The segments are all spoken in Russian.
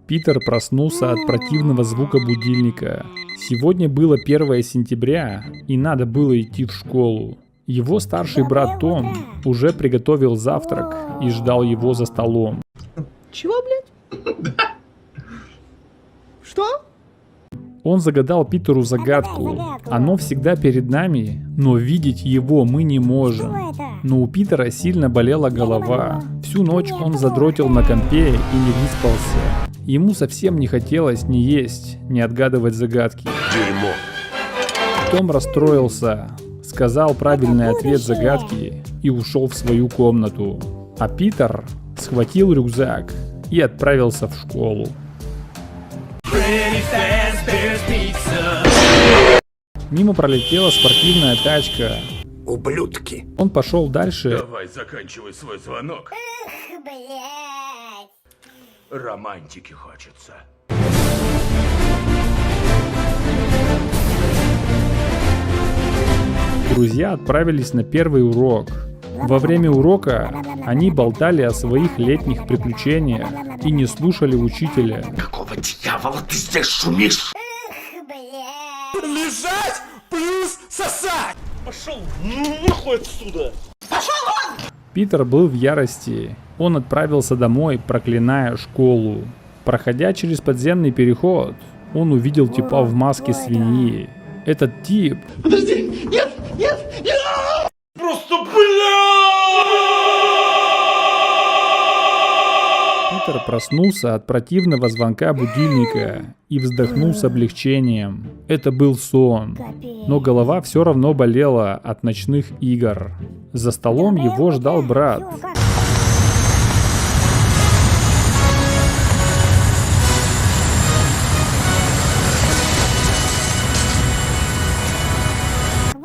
Питер проснулся от противного звука будильника. Сегодня было 1 сентября, и надо было идти в школу. Его старший брат Том уже приготовил завтрак и ждал его за столом. Чего, блядь? Что? Он загадал Питеру загадку. Оно всегда перед нами, но видеть его мы не можем. Но у Питера сильно болела голова. Всю ночь он задротил на компе и не выспался. Ему совсем не хотелось ни есть, ни отгадывать загадки. Дерьмо. Том расстроился, сказал правильный ответ загадки и ушел в свою комнату. А Питер схватил рюкзак и отправился в школу. Мимо пролетела спортивная тачка. Ублюдки. Он пошел дальше. Давай заканчивай свой звонок. Романтики хочется. Друзья отправились на первый урок. Во время урока они болтали о своих летних приключениях и не слушали учителя. Какого дьявола ты здесь шумишь? Лежать плюс сосать! Пошел нахуй отсюда! Питер был в ярости. Он отправился домой, проклиная школу. Проходя через подземный переход, он увидел типа в маске свиньи. Этот тип... Подожди! Нет! Нет! Нет! Просто бля! Питер проснулся от противного звонка будильника и вздохнул с облегчением. Это был сон, но голова все равно болела от ночных игр. За столом его ждал брат.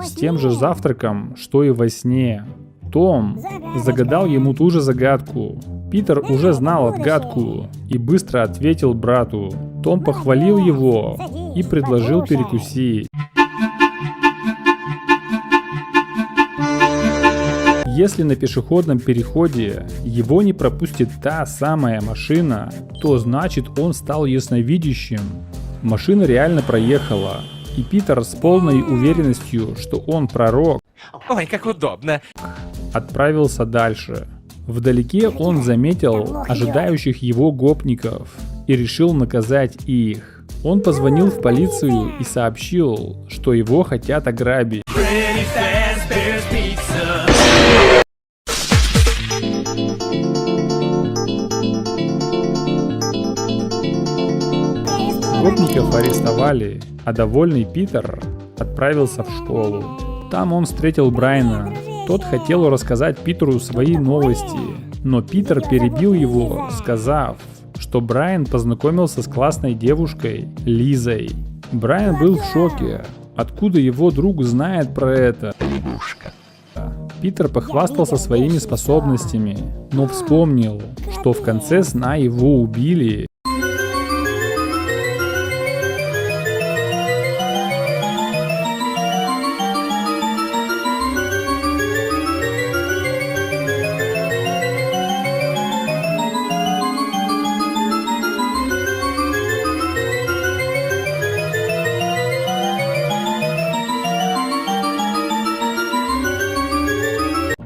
С тем же завтраком, что и во сне. Том загадал ему ту же загадку. Питер уже знал отгадку и быстро ответил брату. Том похвалил его и предложил перекусить. Если на пешеходном переходе его не пропустит та самая машина, то значит он стал ясновидящим. Машина реально проехала, и Питер с полной уверенностью, что он пророк, Ой, как удобно. отправился дальше. Вдалеке он заметил ожидающих его гопников и решил наказать их. Он позвонил в полицию и сообщил, что его хотят ограбить. Гопников арестовали, а довольный Питер отправился в школу. Там он встретил Брайана. Тот хотел рассказать Питеру свои новости, но Питер перебил его, сказав, что Брайан познакомился с классной девушкой Лизой. Брайан был в шоке. Откуда его друг знает про это? Питер похвастался своими способностями, но вспомнил, что в конце сна его убили.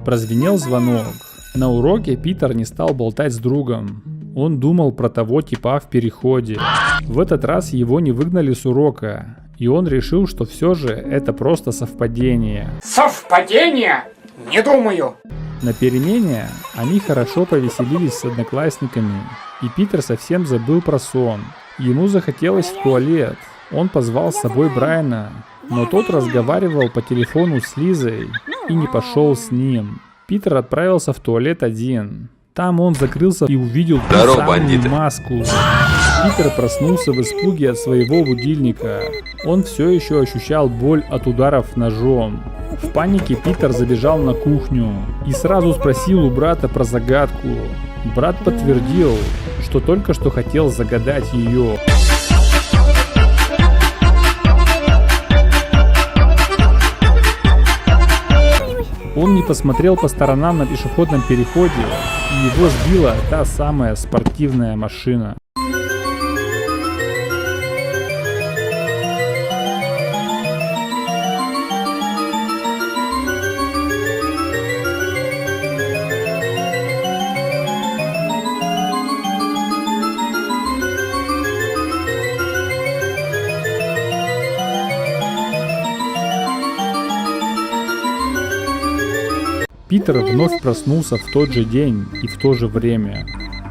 Прозвенел звонок. На уроке Питер не стал болтать с другом. Он думал про того типа в переходе. В этот раз его не выгнали с урока, и он решил, что все же это просто совпадение. Совпадение? Не думаю. На перемене они хорошо повеселились с одноклассниками, и Питер совсем забыл про сон. Ему захотелось в туалет. Он позвал с собой Брайана, но тот разговаривал по телефону с Лизой и не пошел с ним. Питер отправился в туалет один. Там он закрылся и увидел ту самую маску. Питер проснулся в испуге от своего будильника. Он все еще ощущал боль от ударов ножом. В панике Питер забежал на кухню и сразу спросил у брата про загадку. Брат подтвердил, что только что хотел загадать ее. Он не посмотрел по сторонам на пешеходном переходе, и его сбила та самая спортивная машина. Питер вновь проснулся в тот же день и в то же время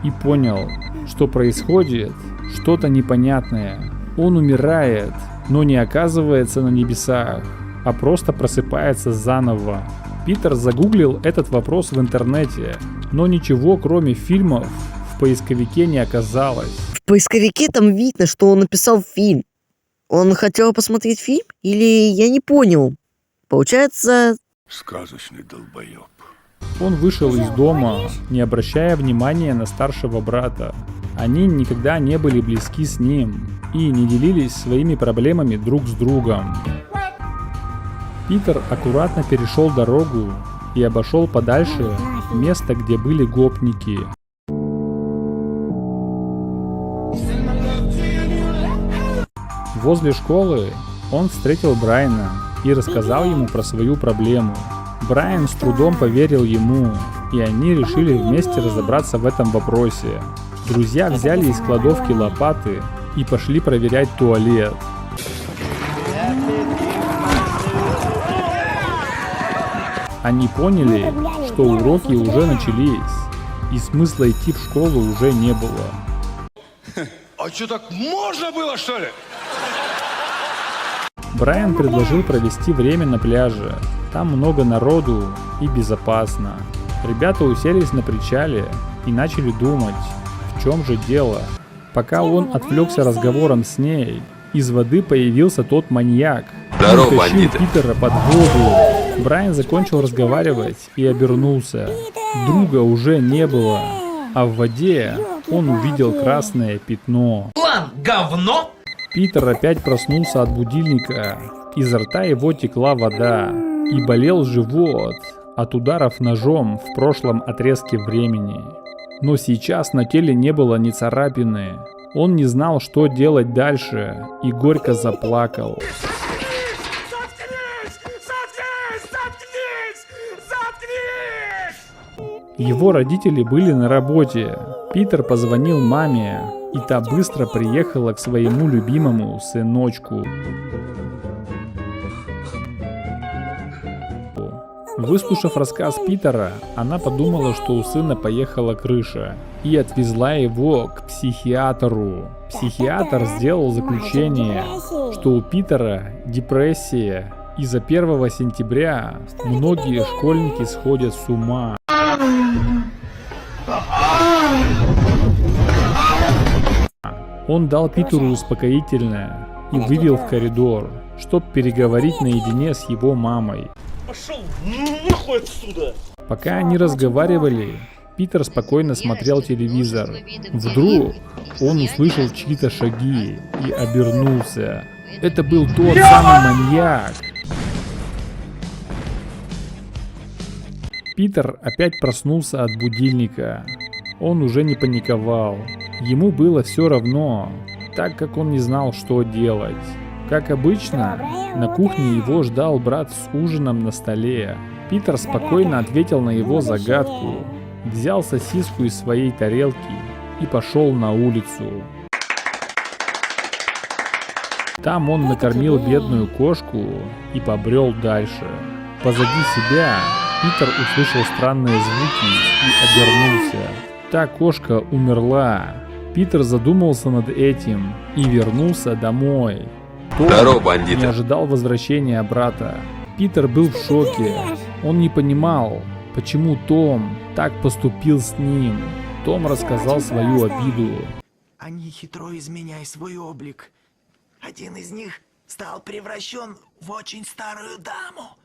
и понял, что происходит что-то непонятное. Он умирает, но не оказывается на небесах, а просто просыпается заново. Питер загуглил этот вопрос в интернете, но ничего кроме фильмов в поисковике не оказалось. В поисковике там видно, что он написал фильм. Он хотел посмотреть фильм? Или я не понял? Получается... Сказочный долбоеб. Он вышел из дома, не обращая внимания на старшего брата. Они никогда не были близки с ним и не делились своими проблемами друг с другом. Питер аккуратно перешел дорогу и обошел подальше место, где были гопники. Возле школы он встретил Брайана и рассказал ему про свою проблему. Брайан с трудом поверил ему, и они решили вместе разобраться в этом вопросе. Друзья взяли из кладовки лопаты и пошли проверять туалет. Они поняли, что уроки уже начались, и смысла идти в школу уже не было. А что, так можно было, что ли? Брайан предложил провести время на пляже. Там много народу и безопасно. Ребята уселись на причале и начали думать, в чем же дело. Пока он отвлекся разговором с ней, из воды появился тот маньяк. Здорово, Он тащил бандиты. Питера под воду. Брайан закончил разговаривать и обернулся. Друга уже не было, а в воде он увидел красное пятно. План говно? Питер опять проснулся от будильника. Изо рта его текла вода. И болел живот от ударов ножом в прошлом отрезке времени. Но сейчас на теле не было ни царапины. Он не знал, что делать дальше, и горько заплакал. Его родители были на работе. Питер позвонил маме, и та быстро приехала к своему любимому сыночку. Выслушав рассказ Питера, она подумала, что у сына поехала крыша, и отвезла его к психиатру. Психиатр сделал заключение, что у Питера депрессия, и за 1 сентября многие школьники сходят с ума. Он дал Питеру успокоительное и вывел в коридор, чтобы переговорить наедине с его мамой. Пошел нахуй отсюда! Пока они разговаривали, Питер спокойно смотрел телевизор. Вдруг он услышал чьи-то шаги и обернулся. Это был тот самый маньяк. Питер опять проснулся от будильника. Он уже не паниковал. Ему было все равно, так как он не знал, что делать. Как обычно, на кухне его ждал брат с ужином на столе. Питер спокойно ответил на его загадку, взял сосиску из своей тарелки и пошел на улицу. Там он накормил бедную кошку и побрел дальше. Позади себя Питер услышал странные звуки и обернулся. Та кошка умерла. Питер задумался над этим и вернулся домой. Том Здорово, бандиты. не ожидал возвращения брата. Питер был в шоке. Он не понимал, почему Том так поступил с ним. Том рассказал свою обиду. Они хитро изменяя свой облик. Один из них стал превращен в очень старую даму.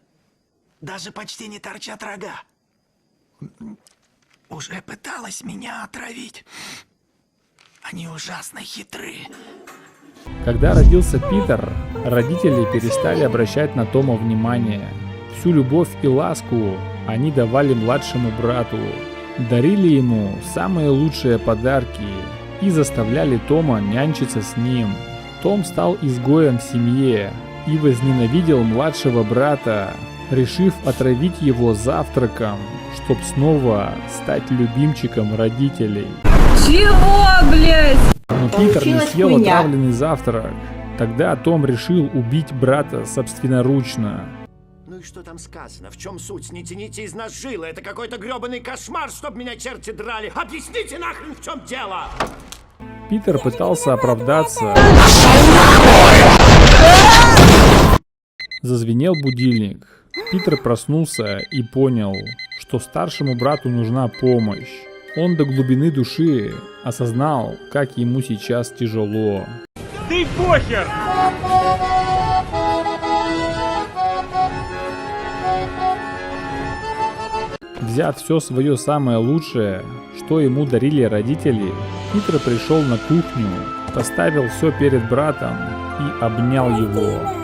Даже почти не торчат рога. Уже пыталась меня отравить. Они ужасно хитры. Когда родился Питер, родители перестали обращать на Тома внимание. Всю любовь и ласку они давали младшему брату, дарили ему самые лучшие подарки и заставляли Тома нянчиться с ним. Том стал изгоем в семье и возненавидел младшего брата, решив отравить его завтраком, чтоб снова стать любимчиком родителей. Чего, блядь? Но Питер не Получилась съел хуйня. отравленный завтрак. Тогда Том решил убить брата собственноручно. Ну Ну и что там сказано? В чем суть? Не тяните из нас жилы. Это какой-то гребаный кошмар, чтобы меня черти драли. Объясните нахрен, в чем дело? Питер пытался оправдаться. Зазвенел будильник. Питер проснулся и понял, что старшему брату нужна помощь. Он до глубины души осознал, как ему сейчас тяжело. Ты похер! Взяв все свое самое лучшее, что ему дарили родители, Питер пришел на кухню, поставил все перед братом и обнял его.